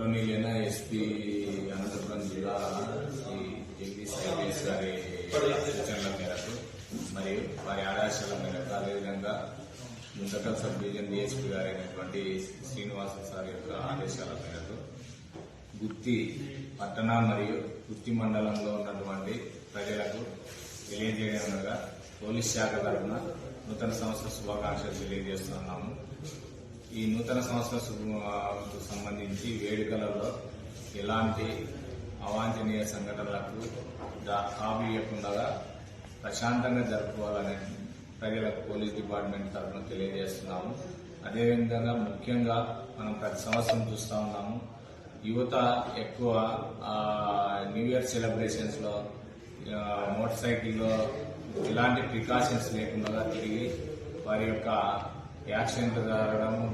గౌరవనీయులైన ఎస్పీ అనంతపురం జిల్లా శ్రీ జగదీష్ ఐపీఎస్ గారి సూచనల మేరకు మరియు వారి ఆదేశాల మేరకు అదేవిధంగా ముందకల్ సబ్ డివిజన్ డిఎస్పీ గారైనటువంటి శ్రీనివాస సార్ యొక్క ఆదేశాల మేరకు గుత్తి పట్టణ మరియు గుత్తి మండలంలో ఉన్నటువంటి ప్రజలకు తెలియజేయడంగా పోలీస్ శాఖ తరఫున నూతన సంవత్సర శుభాకాంక్షలు తెలియజేస్తున్నాము. ఈ నూతన సంవత్సరకు సంబంధించి వేడుకలలో ఎలాంటి అవాంఛనీయ సంఘటనలకు తావియకుండా ప్రశాంతంగా జరుపుకోవాలని ప్రజలకు పోలీస్ డిపార్ట్మెంట్ తరఫున తెలియజేస్తున్నాము. అదేవిధంగా ముఖ్యంగా మనం ప్రతి సంవత్సరం చూస్తూ ఉన్నాము, యువత ఎక్కువ న్యూ ఇయర్ సెలబ్రేషన్స్ లో మోటార్ సైకిల్లో ఎలాంటి ప్రికాషన్స్ లేకుండా తిరిగి వారి యొక్క యాక్సిడెంట్ జరగడం